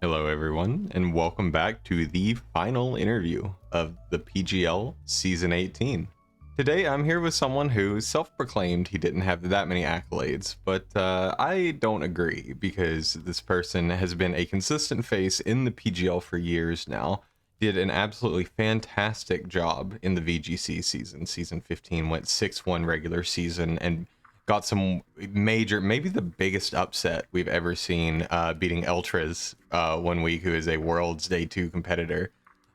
Hello everyone, and welcome back to the final interview of the PGL Season 18. Today I'm here with someone who self-proclaimed he didn't have that many accolades, but I don't agree because this person has been a consistent face in the PGL for years now, did an absolutely fantastic job in the VGC season. Season 15 went 6-1 regular season and got some major, maybe the biggest upset we've ever seen, beating Eltras 1 week, who is a Worlds Day 2 competitor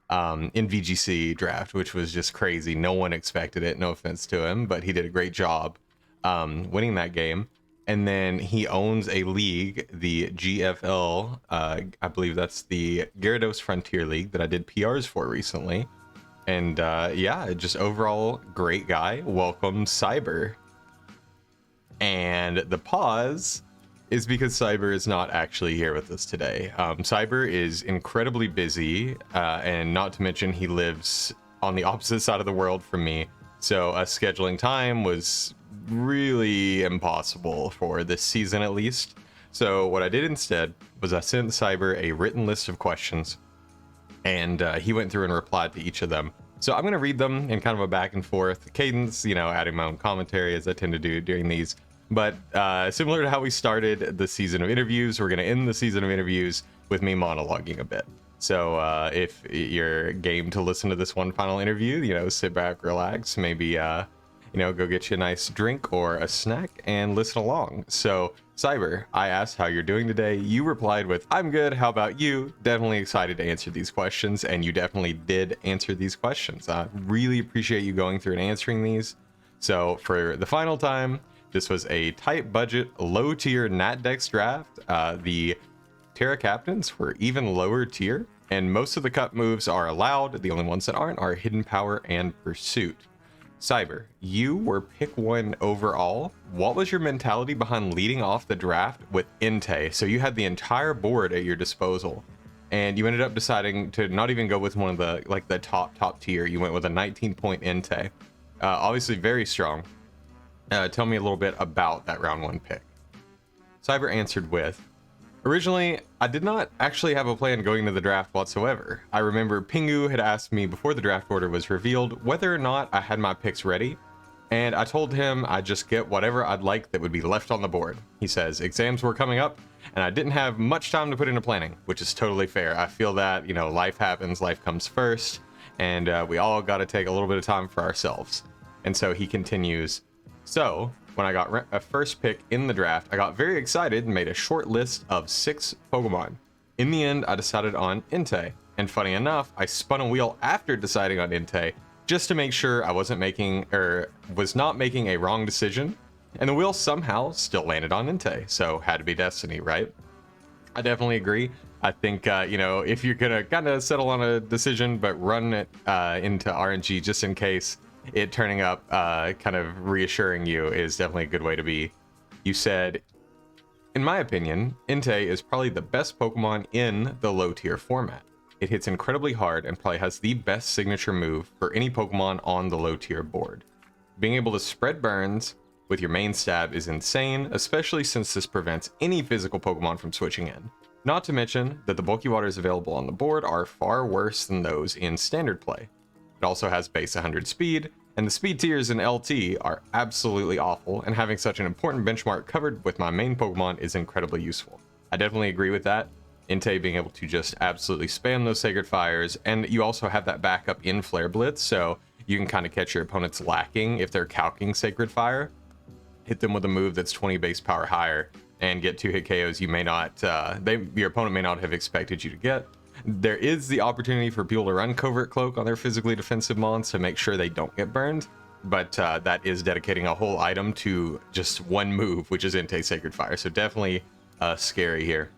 in VGC draft, which was just crazy. No one expected it, no offense to him, but he did a great job winning that game. And then he owns a league, the GFL, I believe that's the Gyarados Frontier League that I did PRs for recently. And yeah, just overall great guy. Welcome, Cyber. And the pause is because Cyber is not actually here with us today. Cyber is incredibly busy, and not to mention he lives on the opposite side of the world from me. So scheduling time was really impossible for this season, at least. So what I did instead was I sent Cyber a written list of questions, and he went through and replied to each of them. So I'm going to read them in kind of a back and forth cadence, adding my own commentary as I tend to do during these. But similar to how we started the season of interviews, we're going to end the season of interviews with me monologuing a bit. So if you're game to listen to this one final interview, sit back, relax, maybe, go get you a nice drink or a snack and listen along. So Cyber, I asked how you're doing today. You replied with, I'm good. How about you? Definitely excited to answer these questions. And you definitely did answer these questions. I really appreciate you going through and answering these. So for the final time, this was a tight budget, low tier Natdex draft. The Terra captains were even lower tier, and most of the cut moves are allowed. The only ones that aren't are Hidden Power and Pursuit. Cyber, you were pick 1 overall. What was your mentality behind leading off the draft with Entei? So you had the entire board at your disposal, and you ended up deciding to not even go with one of the top tier. You went with a 19-point Entei. Obviously very strong. Tell me a little bit about that round 1 pick. Cyber answered with, originally, I did not actually have a plan going into the draft whatsoever. I remember Pingu had asked me before the draft order was revealed whether or not I had my picks ready, and I told him I'd just get whatever I'd like that would be left on the board. He says, exams were coming up, and I didn't have much time to put into planning, which is totally fair. I feel that, life happens, life comes first, and we all got to take a little bit of time for ourselves. And so he continues, so when I got a first pick in the draft, I got very excited and made a short list of 6 Pokemon. In the end, I decided on Entei. And funny enough, I spun a wheel after deciding on Entei just to make sure I was not making a wrong decision. And the wheel somehow still landed on Entei. So had to be destiny, right? I definitely agree. I think, if you're going to kind of settle on a decision, but run it into RNG just in case, it turning up kind of reassuring you is definitely a good way to be. You said, in my opinion, Entei is probably the best Pokemon in the low tier format. It hits incredibly hard and probably has the best signature move for any Pokemon on the low tier board. Being able to spread burns with your main stab is insane, especially since this prevents any physical Pokemon from switching in. Not to mention that the bulky waters available on the board are far worse than those in standard play. It also has base 100 speed, and the speed tiers in LT are absolutely awful, and having such an important benchmark covered with my main Pokemon is incredibly useful. I definitely agree with that. Entei being able to just absolutely spam those Sacred Fires, and you also have that backup in Flare Blitz, so you can kind of catch your opponents lacking if they're calcing Sacred Fire, hit them with a move that's 20 base power higher, and get 2-hit KOs you may not, your opponent may not have expected you to get. There is the opportunity for people to run Covert Cloak on their physically defensive mons to make sure they don't get burned, but that is dedicating a whole item to just one move, which is Entei Sacred Fire, so definitely scary here.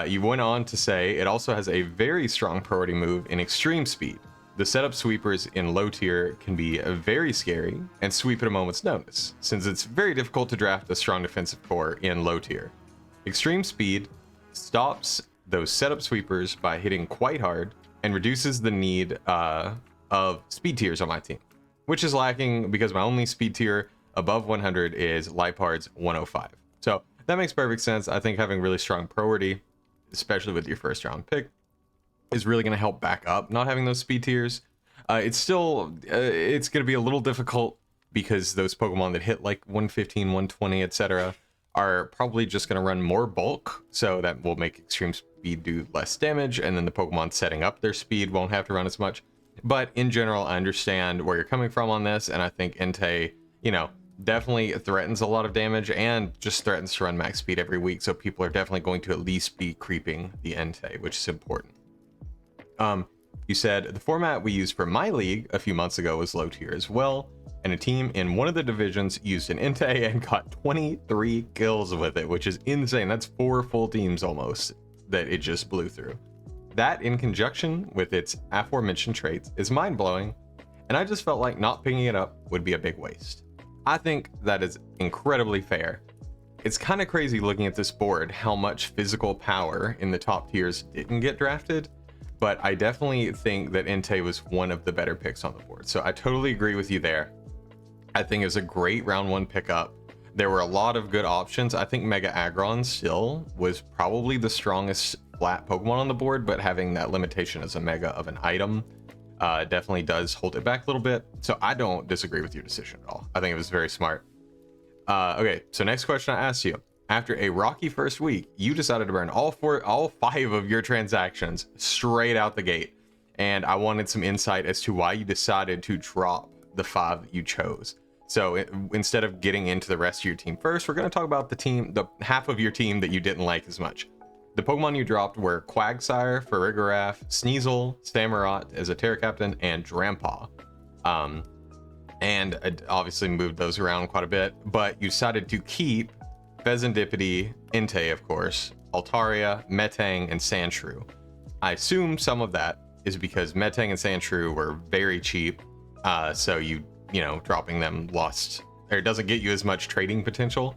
You went on to say it also has a very strong priority move in extreme speed. The setup sweepers in low tier can be very scary and sweep at a moment's notice, since it's very difficult to draft a strong defensive core in low tier. Extreme speed stops those setup sweepers by hitting quite hard and reduces the need of speed tiers on my team, which is lacking because my only speed tier above 100 is Lipard's 105. So that makes perfect sense. I think having really strong priority especially with your first round pick, is really going to help back up not having those speed tiers. It's still, it's going to be a little difficult because those Pokemon that hit like 115, 120, etc. are probably just going to run more bulk, so that will make extreme speed do less damage, and then the Pokemon setting up their speed won't have to run as much. But in general, I understand where you're coming from on this, and I think Entei, you know, definitely threatens a lot of damage and just threatens to run max speed every week, so people are definitely going to at least be creeping the Entei, which is important. You said the format we used for my league a few months ago was low tier as well, and a team in one of the divisions used an Entei and got 23 kills with it, which is insane. That's 4 full teams almost that it just blew through. That, in conjunction with its aforementioned traits, is mind-blowing, and I just felt like not picking it up would be a big waste. I think that is incredibly fair. It's kind of crazy looking at this board how much physical power in the top tiers didn't get drafted, but I definitely think that Entei was one of the better picks on the board. So I totally agree with you there. I think it was a great round 1 pickup. There were a lot of good options. I think Mega Aggron still was probably the strongest flat Pokemon on the board, but having that limitation as a Mega of an item definitely does hold it back a little bit. So I don't disagree with your decision at all. I think it was very smart. Okay, so next question I asked you. After a rocky first week, you decided to burn all 5 of your transactions straight out the gate. And I wanted some insight as to why you decided to drop the 5 that you chose. So instead of getting into the rest of your team first, we're going to talk about the half of your team that you didn't like as much. The Pokemon you dropped were Quagsire, Farigiraf, Sneasel, Samurott as a Terra Captain, and Drampaw. And I obviously moved those around quite a bit, but you decided to keep Fezandipiti, Entei, of course, Altaria, Metang, and Sandshrew. I assume some of that is because Metang and Sandshrew were very cheap, so you know, dropping them lost, or it doesn't get you as much trading potential.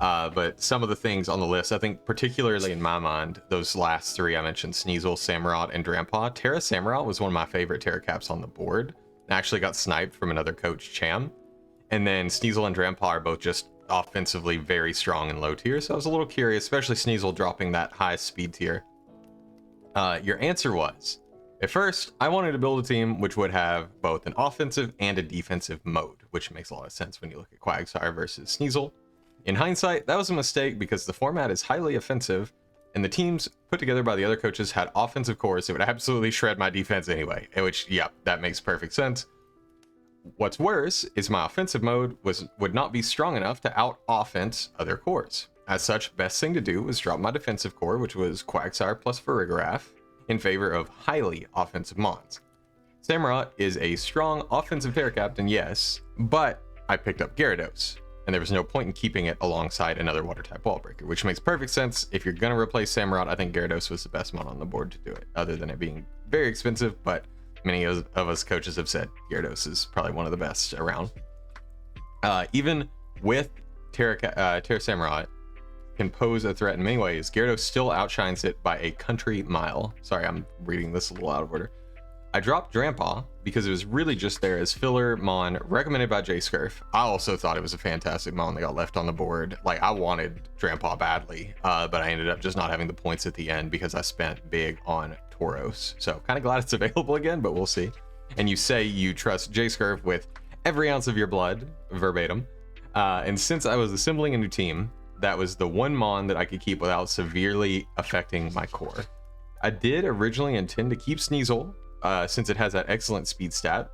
But some of the things on the list, I think particularly in my mind, those last 3 I mentioned, Sneasel, Samurott, and Drampaw. Terra Samurott was one of my favorite Terra Caps on the board. I actually got sniped from another coach, Cham. And then Sneasel and Drampaw are both just offensively very strong in low tier, so I was a little curious, especially Sneasel dropping that high speed tier. Your answer was, at first, I wanted to build a team which would have both an offensive and a defensive mode, which makes a lot of sense when you look at Quagsire versus Sneasel. In hindsight, that was a mistake because the format is highly offensive, and the teams put together by the other coaches had offensive cores that would absolutely shred my defense anyway, which, yeah, that makes perfect sense. What's worse is my offensive mode would not be strong enough to out-offense other cores. As such, best thing to do was drop my defensive core, which was Quagsire plus Farigiraf, in favor of highly offensive mons. Samurott is a strong offensive Terra Captain, yes, but I picked up Gyarados, and there was no point in keeping it alongside another Water-type Wall Breaker, which makes perfect sense. If you're going to replace Samurott, I think Gyarados was the best mon on the board to do it, other than it being very expensive, but many of us coaches have said Gyarados is probably one of the best around. Even with Terra Samurott can pose a threat in many ways, Gyarados still outshines it by a country mile. Sorry, I'm reading this a little out of order. I dropped Drampaw because it was really just there as filler mon recommended by J-Scurf. I also thought it was a fantastic mon that got left on the board. Like, I wanted Drampaw badly, but I ended up just not having the points at the end because I spent big on Tauros. So kind of glad it's available again, but we'll see. And you say you trust J-Scurf with every ounce of your blood, verbatim. And since I was assembling a new team, that was the one mon that I could keep without severely affecting my core. I did originally intend to keep Sneasel, since it has that excellent speed stat,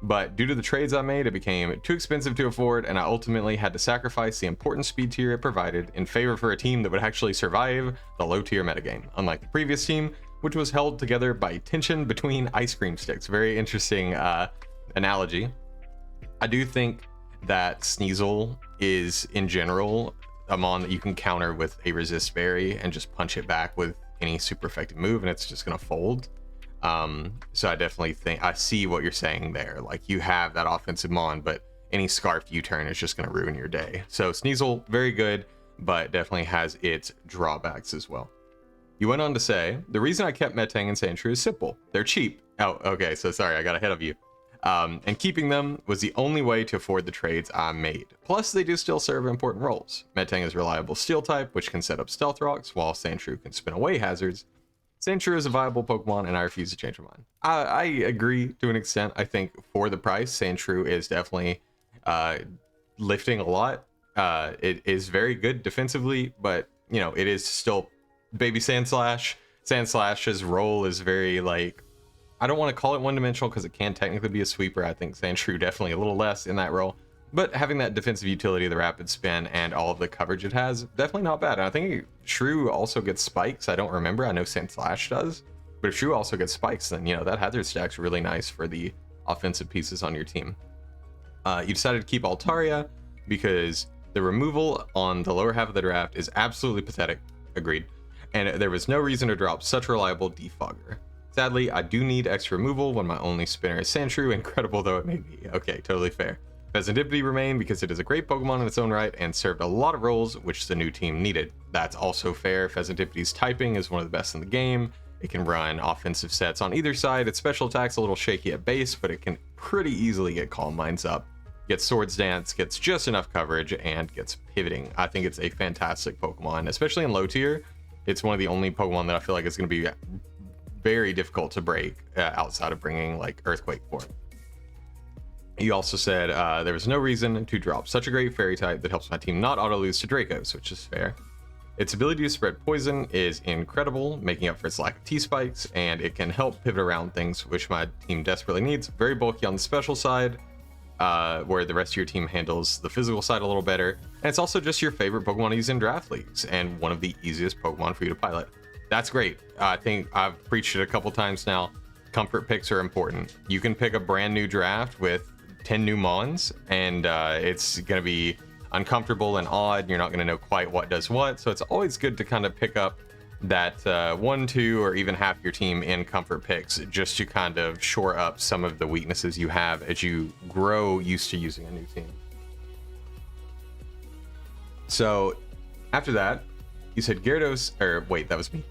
but due to the trades I made, it became too expensive to afford, and I ultimately had to sacrifice the important speed tier it provided in favor for a team that would actually survive the low tier metagame, unlike the previous team, which was held together by tension between ice cream sticks. Very interesting analogy. I do think that Sneasel is, in general, a mon that you can counter with a resist berry and just punch it back with any super effective move, and it's just going to fold. So I definitely think I see what you're saying there. Like, you have that offensive mon, but any Scarf U-turn is just going to ruin your day. So Sneasel, very good, but definitely has its drawbacks as well. You went on to say, the reason I kept Metang and Sandshrew is simple. They're cheap. Oh, okay, so sorry, I got ahead of you. And keeping them was the only way to afford the trades I made. Plus, they do still serve important roles. Metang is a reliable steel type, which can set up stealth rocks, while Sandshrew can spin away hazards. Sandshrew is a viable Pokemon, and I refuse to change my mind. I agree to an extent. I think for the price, Sandshrew is definitely lifting a lot. It is very good defensively, but you know, it is still baby Sandslash. Sandslash's role is very like, I don't want to call it one-dimensional because it can technically be a sweeper. I think Sandshrew definitely a little less in that role, but having that defensive utility, the rapid spin, and all of the coverage it has, definitely not bad. And I think Shrew also gets spikes. I don't remember. I know Sandslash does, but if Shrew also gets spikes, then you know that hazard stack's really nice for the offensive pieces on your team. You decided to keep Altaria because the removal on the lower half of the draft is absolutely pathetic. Agreed. And there was no reason to drop such a reliable defogger. Sadly, I do need extra removal when my only spinner is Sandshrew, incredible though it may be. Okay, totally fair. Pheasantipity remained because it is a great Pokemon in its own right and served a lot of roles which the new team needed. That's also fair. Pheasantipity's typing is one of the best in the game. It can run offensive sets on either side. Its special attack's a little shaky at base, but it can pretty easily get Calm Minds up, gets Swords Dance, gets just enough coverage, and gets Pivoting. I think it's a fantastic Pokemon, especially in low tier. It's one of the only Pokemon that I feel like is going to be very difficult to break outside of bringing like Earthquake form. You also said there was no reason to drop such a great fairy type that helps my team not auto lose to Dracos, which is fair. Its ability to spread poison is incredible, making up for its lack of T-spikes, and it can help pivot around things which my team desperately needs. Very bulky on the special side, where the rest of your team handles the physical side a little better. And it's also just your favorite Pokemon to use in draft leagues, and one of the easiest Pokemon for you to pilot. That's great. I think I've preached it a couple times now. Comfort picks are important. You can pick a brand new draft with 10 new Mons, and it's going to be uncomfortable and odd, and you're not going to know quite what does what. So it's always good to kind of pick up that 1, 2, or even half your team in comfort picks, just to kind of shore up some of the weaknesses you have as you grow used to using a new team. So after that, you said Gyarados, or wait, that was me.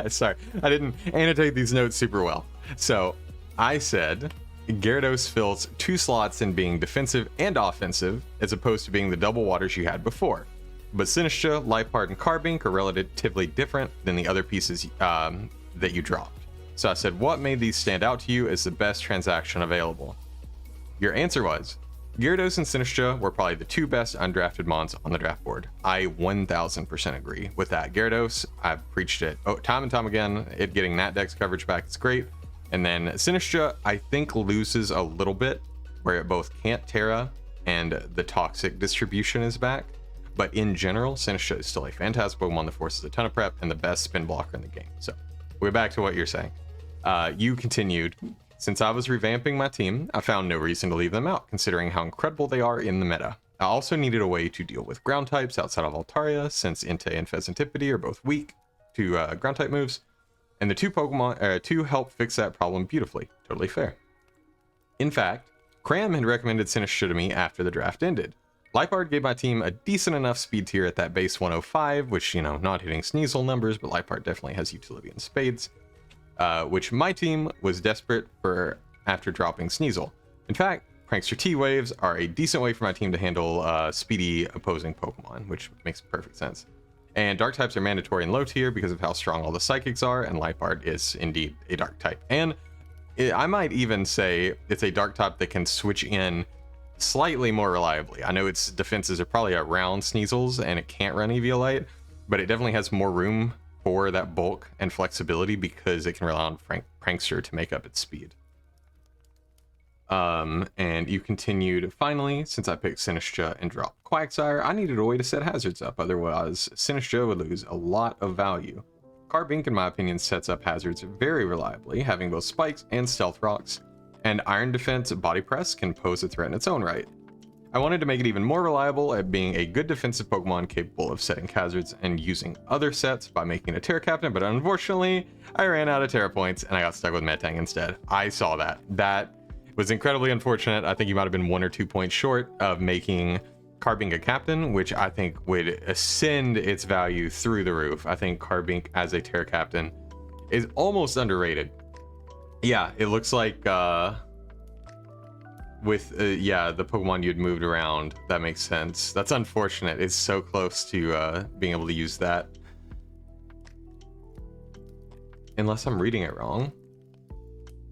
Sorry, I didn't annotate these notes super well. So I said Gyarados fills 2 slots in being defensive and offensive, as opposed to being the double waters you had before. But Sinistcha, Liepard, and Carbink are relatively different than the other pieces that you dropped. So I said, what made these stand out to you as the best transaction available? Your answer was, Gyarados and Sinistcha were probably the 2 best undrafted Mons on the draft board. I 1000% agree with that. Gyarados, I've preached it time and time again. It getting Nat Dex coverage back is great. And then Sinistcha, I think, loses a little bit where it both can't Terra and the toxic distribution is back. But in general, Sinistcha is still a fantastic Pokemon that forces a ton of prep and the best spin blocker in the game. So we're back to what you're saying. You continued, since I was revamping my team, I found no reason to leave them out, considering how incredible they are in the meta. I also needed a way to deal with ground types outside of Altaria, since Entei and Pheasantipity are both weak to ground type moves. And the 2 Pokemon, 2 help fix that problem beautifully. Totally fair. In fact, Cram had recommended Sinistcha to me after the draft ended. Liepard gave my team a decent enough speed tier at that base 105, which, you know, not hitting Sneasel numbers, but Liepard definitely has utility in spades, which my team was desperate for after dropping Sneasel. In fact, Prankster T-Waves are a decent way for my team to handle speedy opposing Pokemon, which makes perfect sense. And Dark types are mandatory in low tier because of how strong all the Psychics are, and Liepard is indeed a Dark type. And I might even say it's a Dark type that can switch in slightly more reliably. I know its defenses are probably around Sneasel's and it can't run Eviolite, but it definitely has more room for that bulk and flexibility because it can rely on Prankster to make up its speed. And you continued, finally, since I picked Sinistcha and dropped Quagsire, I needed a way to set hazards up, otherwise Sinistcha would lose a lot of value. Carbink, in my opinion, sets up hazards very reliably, having both spikes and stealth rocks, and Iron Defense Body Press can pose a threat in its own right. I wanted to make it even more reliable at being a good defensive Pokemon capable of setting hazards and using other sets by making a Terra Captain, but unfortunately, I ran out of Terra points and I got stuck with Metang instead. I saw that. That was incredibly unfortunate. I think you might have been 1 or 2 points short of making Carbink a captain, which I think would ascend its value through the roof. I think Carbink as a Terra Captain is almost underrated. Yeah, it looks like with yeah, the Pokemon you'd moved around, that makes sense. That's unfortunate. It's so close to being able to use that. Unless I'm reading it wrong.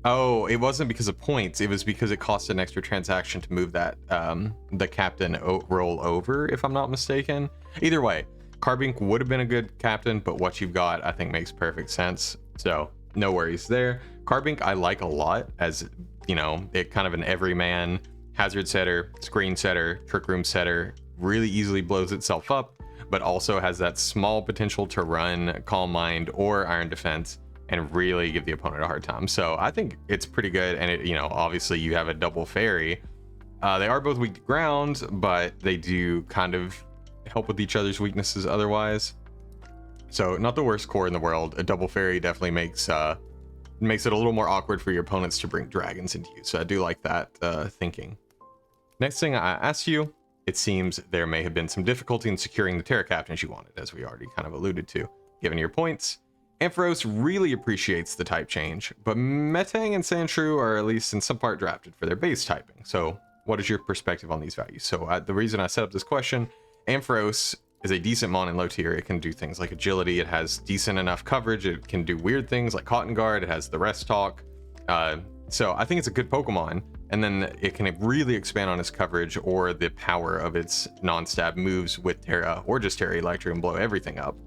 Oh, it wasn't because of points. It was because it cost an extra transaction to move that the captain roll over, if I'm not mistaken. Either way, Carbink would have been a good captain, but what you've got, I think, makes perfect sense. So no worries there. Carbink I like a lot as, you know, it kind of an everyman hazard setter, screen setter, trick room setter, really easily blows itself up, but also has that small potential to run Calm Mind or Iron Defense and really give the opponent a hard time. So I think it's pretty good. And it, you know, obviously you have a double fairy. They are both weak to ground, but they do kind of help with each other's weaknesses otherwise. So not the worst core in the world. A double fairy definitely makes it a little more awkward for your opponents to bring dragons into you. So I do like that thinking. Next thing I asked you, it seems there may have been some difficulty in securing the Terra Captains you wanted, as we already kind of alluded to. Given your points, Ampharos really appreciates the type change, but Metang and Sandshrew are at least in some part drafted for their base typing. So what is your perspective on these values? So the reason I set up this question, Ampharos is a decent mon in low tier. It can do things like agility. It has decent enough coverage. It can do weird things like Cotton Guard. It has the rest talk. So I think it's a good Pokemon. And then it can really expand on its coverage or the power of its non-stab moves with Terra or just Terra Electric and blow everything up.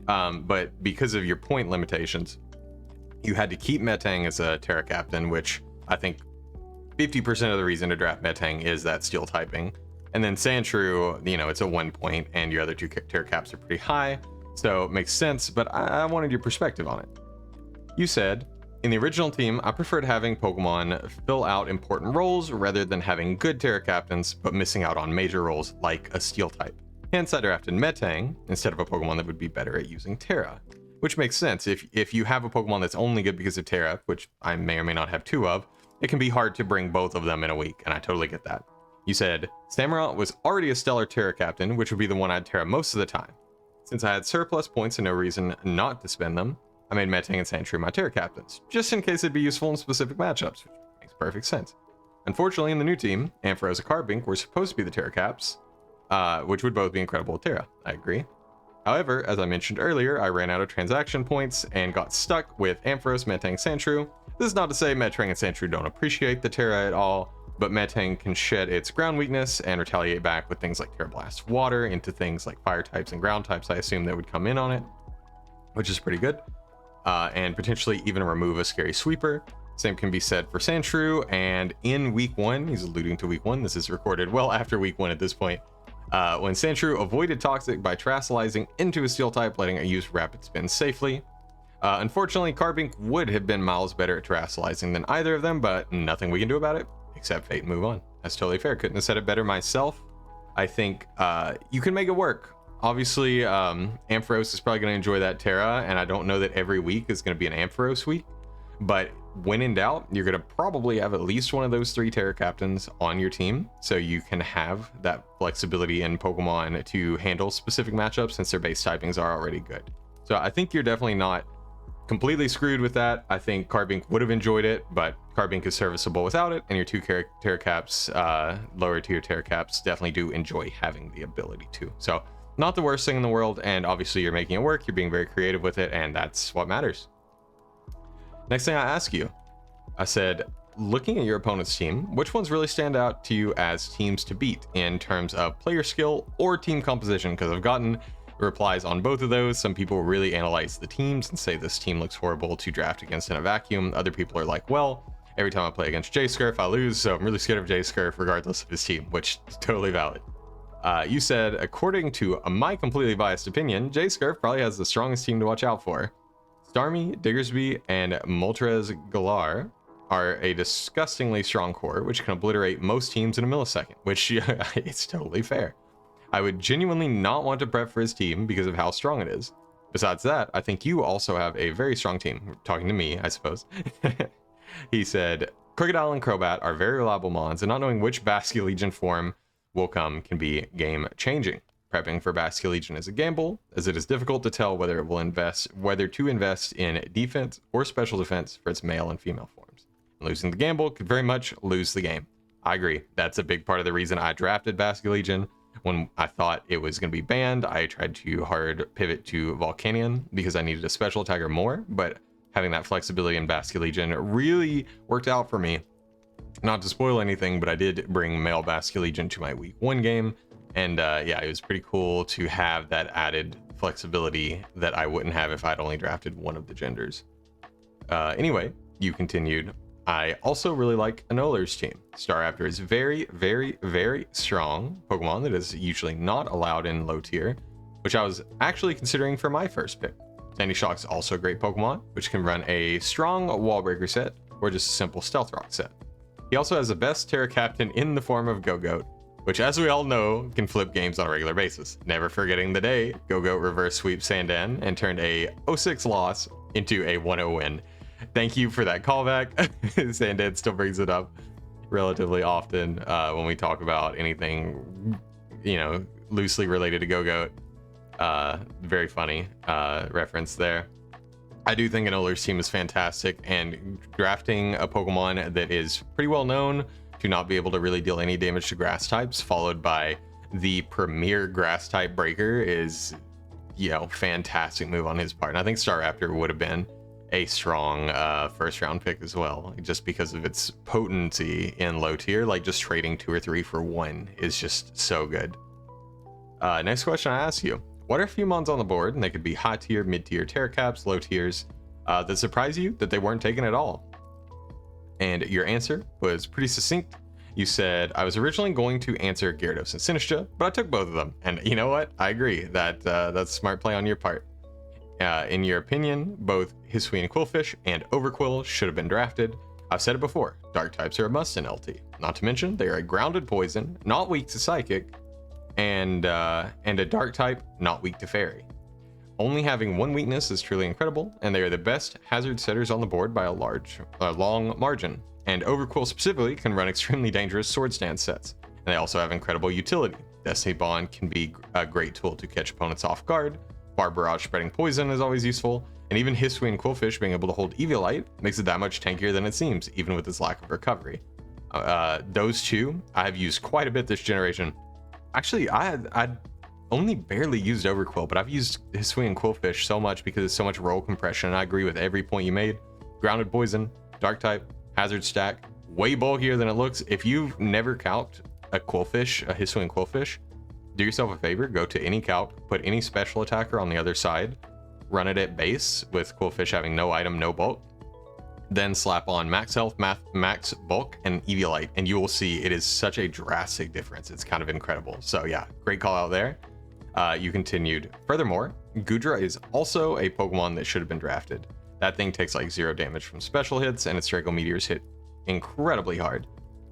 But because of your point limitations, you had to keep Metang as a Terra Captain, which I think 50% of the reason to draft Metang is that steel typing. And then Sandshrew, you know, it's a 1 point and your other two Terra Caps are pretty high. So it makes sense, but I wanted your perspective on it. You said, in the original team, I preferred having Pokemon fill out important roles rather than having good Terra Captains, but missing out on major roles like a steel type. Hence, I drafted Metang instead of a Pokemon that would be better at using Terra, which makes sense. If you have a Pokemon that's only good because of Terra, which I may or may not have two of, it can be hard to bring both of them in a week, and I totally get that. You said, Samurott was already a stellar Terra Captain, which would be the one I'd Terra most of the time. Since I had surplus points and no reason not to spend them, I made Metang and Sandshrew my Terra Captains, just in case it'd be useful in specific matchups, which makes perfect sense. Unfortunately, in the new team, Ampharos and Carbink were supposed to be the Terra Caps, which would both be incredible with Terra. I agree. However, as I mentioned earlier, I ran out of transaction points and got stuck with Ampharos, Metang, Sandshrew. This is not to say Metang and Sandshrew don't appreciate the Terra at all, but Metang can shed its ground weakness and retaliate back with things like Terra Blast Water into things like fire types and ground types I assume that would come in on it, which is pretty good. And potentially even remove a scary sweeper. Same can be said for Sandshrew, and in week 1, he's alluding to week 1, this is recorded well after week 1 at this point, when Sandshrew avoided Toxic by Terastallizing into a Steel type, letting it use Rapid Spin safely. Unfortunately, Carbink would have been miles better at Terastallizing than either of them, but nothing we can do about it, except fate and move on. That's totally fair. Couldn't have said it better myself. I think you can make it work. Obviously, Ampharos is probably going to enjoy that Terra, and I don't know that every week is going to be an Ampharos week, but when in doubt, you're going to probably have at least one of those 3 Terra Captains on your team, so you can have that flexibility in Pokemon to handle specific matchups since their base typings are already good. So I think you're definitely not completely screwed with that. I think Carbink would have enjoyed it, but Carbink is serviceable without it, and your 2 Terra Caps, lower tier Terra Caps, definitely do enjoy having the ability to. So not the worst thing in the world, and obviously you're making it work, you're being very creative with it, and that's what matters. Next thing I ask you, I said, looking at your opponent's team, which ones really stand out to you as teams to beat in terms of player skill or team composition? Because I've gotten replies on both of those. Some people really analyze the teams and say this team looks horrible to draft against in a vacuum. Other people are like, well, every time I play against J-Scurf, I lose, so I'm really scared of J-Scurf regardless of his team, which is totally valid. You said, according to my completely biased opinion, J-Scurf probably has the strongest team to watch out for. Starmie, Diggersby, and Moltres Galar are a disgustingly strong core, which can obliterate most teams in a millisecond, which it's totally fair. I would genuinely not want to prep for his team because of how strong it is. Besides that, I think you also have a very strong team. Talking to me, I suppose. He said, Crocodile and Crobat are very reliable mons, and not knowing which Basculegion form will come can be game changing. Prepping for Basculegion is a gamble, as it is difficult to tell whether to invest in defense or special defense for its male and female forms. And losing the gamble could very much lose the game. I agree. That's a big part of the reason I drafted Basket Legion. When I thought it was going to be banned, I tried to hard pivot to Volcanion because I needed a special attacker more, but having that flexibility in Basket Legion really worked out for me. Not to spoil anything, but I did bring male Basket Legion to my week 1 game, and yeah, it was pretty cool to have that added flexibility that I wouldn't have if I'd only drafted one of the genders. Anyway, you continued. I also really like Anolar's team. Staraptor is very, very, very strong Pokemon that is usually not allowed in low tier, which I was actually considering for my first pick. Sandy Shock is also a great Pokemon, which can run a strong Wall Breaker set or just a simple Stealth Rock set. He also has the best Terra Captain in the form of Go-Goat, which, as we all know, can flip games on a regular basis. Never forgetting the day Go-Goat reverse sweep Sandan and turned a 0-6 loss into a 1-0 win. Thank you for that callback. Sandan still brings it up relatively often when we talk about anything, you know, loosely related to Go-Goat. Very funny reference there. I do think Anolar's team is fantastic, and drafting a Pokemon that is pretty well known to not be able to really deal any damage to grass types, followed by the premier grass type breaker, is, you know, fantastic move on his part. And I think Staraptor would have been a strong first round pick as well, just because of its potency in low tier. Like, just trading 2 or 3 for 1 is just so good. Next question I ask you: what are a few mons on the board, and they could be high tier, mid tier, Terra Caps, low tiers, that surprise you that they weren't taken at all? And your answer was pretty succinct. You said, I was originally going to answer Gyarados and Sinistcha, but I took both of them. And you know what? I agree. That's a smart play on your part. In your opinion, both Hisuian Quillfish and Overquill should have been drafted. I've said it before, dark types are a must in LT. Not to mention, they are a grounded poison, not weak to psychic, and a dark type, not weak to fairy. Only having 1 weakness is truly incredible, and they are the best hazard setters on the board by a long margin. And Overquill specifically can run extremely dangerous sword stance sets, and they also have incredible utility. Destiny Bond can be a great tool to catch opponents off guard. Bar Barrage spreading poison is always useful, and even Hisuian Quillfish being able to hold Eviolite makes it that much tankier than it seems, even with its lack of recovery. Those two I have used quite a bit this generation. Actually, I only barely used Overquill, but I've used Hisuian Quillfish so much because it's so much roll compression, and I agree with every point you made. Grounded poison, dark type, hazard stack, way bulkier than it looks. If you've never calced a Quillfish, a Hisuian Quillfish, do yourself a favor, go to any calc, put any special attacker on the other side, run it at base with Quillfish having no item, no bulk, then slap on max health, max bulk, and Eviolite, and you will see it is such a drastic difference. It's kind of incredible. So yeah, great call out there. You continued. Furthermore, Goodra is also a Pokemon that should have been drafted. That thing takes like 0 damage from special hits, and its Draco Meteors hit incredibly hard.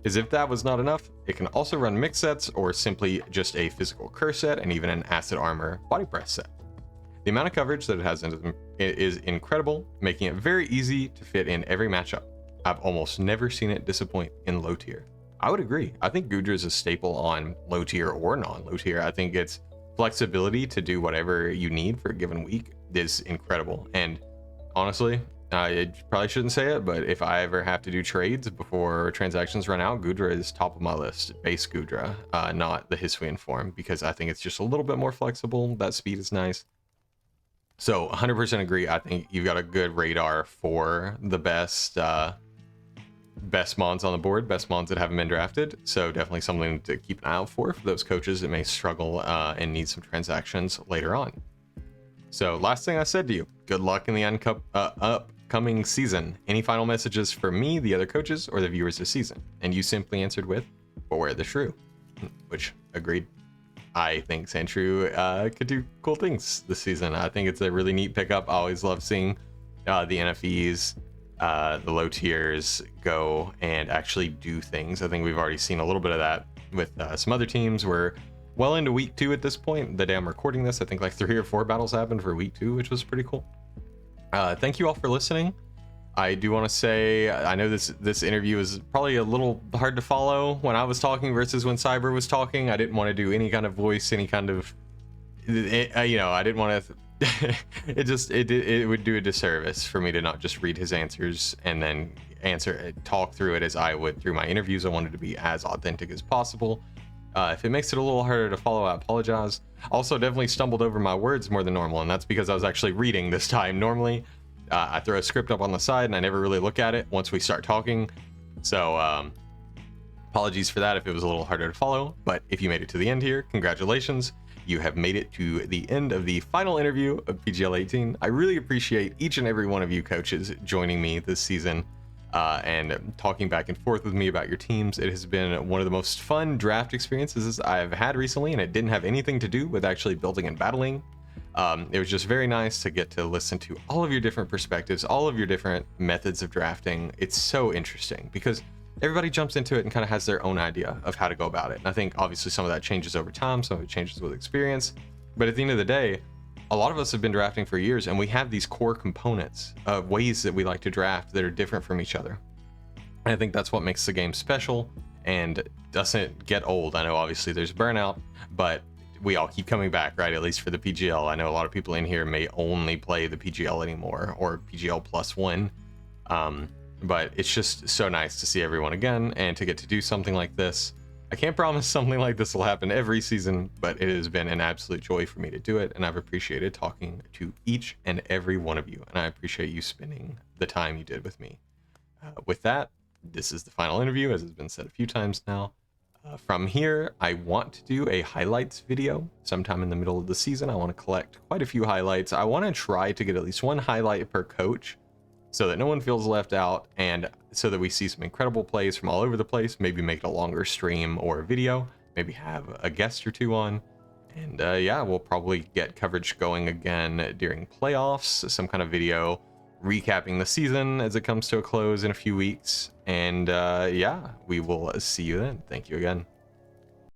As if that was not enough, it can also run mix sets or simply just a physical curse set, and even an acid armor body press set. The amount of coverage that it has is incredible, making it very easy to fit in every matchup. I've almost never seen it disappoint in low tier. I would agree. I think Goodra is a staple on low tier or non-low tier. I think its flexibility to do whatever you need for a given week is incredible. And honestly, I probably shouldn't say it, but if I ever have to do trades before transactions run out, Goodra is top of my list. Base Goodra, not the Hisuian form, because I think it's just a little bit more flexible. That speed is nice. So 100% agree. I think you've got a good radar for the best mons on the board, best mons that haven't been drafted. So definitely something to keep an eye out for those coaches that may struggle and need some transactions later on. So last thing I said to you, good luck in the upcoming season. Any final messages for me, the other coaches, or the viewers this season? And you simply answered with, beware the shrew, which agreed. I think Sandshrew could do cool things this season. I think it's a really neat pickup. I always love seeing the NFEs, the low tiers go and actually do things. I think we've already seen a little bit of that with some other teams. We're well into week 2 at this point. The day I'm recording this, I think like 3 or 4 battles happened for week 2, which was pretty cool. Thank you all for listening. I do want to say, I know this interview is probably a little hard to follow when I was talking versus when Cyber was talking. I didn't want to do any kind of voice, any kind of, I didn't want to it would do a disservice for me to not just read his answers and then talk through it as I would through my interviews. I wanted to be as authentic as possible. If it makes it a little harder to follow, I apologize. Also, definitely stumbled over my words more than normal, and that's because I was actually reading this time. Normally, I throw a script up on the side and I never really look at it once we start talking. So, apologies for that if it was a little harder to follow. But if you made it to the end here, congratulations. You have made it to the end of the final interview of PGL 18. I really appreciate each and every one of you coaches joining me this season and talking back and forth with me about your teams. It has been one of the most fun draft experiences I've had recently, and it didn't have anything to do with actually building and battling. It was just very nice to get to listen to all of your different perspectives, all of your different methods of drafting. It's so interesting because everybody jumps into it and kind of has their own idea of how to go about it. And I think obviously some of that changes over time, some of it changes with experience. But at the end of the day, a lot of us have been drafting for years, and we have these core components of ways that we like to draft that are different from each other. And I think that's what makes the game special and doesn't get old. I know obviously there's burnout, but we all keep coming back, right? At least for the PGL. I know a lot of people in here may only play the PGL anymore, or PGL +1. But it's just so nice to see everyone again and to get to do something like this. I can't promise something like this will happen every season, but it has been an absolute joy for me to do it, and I've appreciated talking to each and every one of you, and I appreciate you spending the time you did with me. With that, this is the final interview, as has been said a few times now. From here, I want to do a highlights video sometime in the middle of the season. I want to collect quite a few highlights. I want to try to get at least one highlight per coach so that no one feels left out, and so that we see some incredible plays from all over the place. Maybe make it a longer stream or a video, maybe have a guest or two on. And yeah, we'll probably get coverage going again during playoffs, some kind of video recapping the season as it comes to a close in a few weeks. And yeah, we will see you then. Thank you again.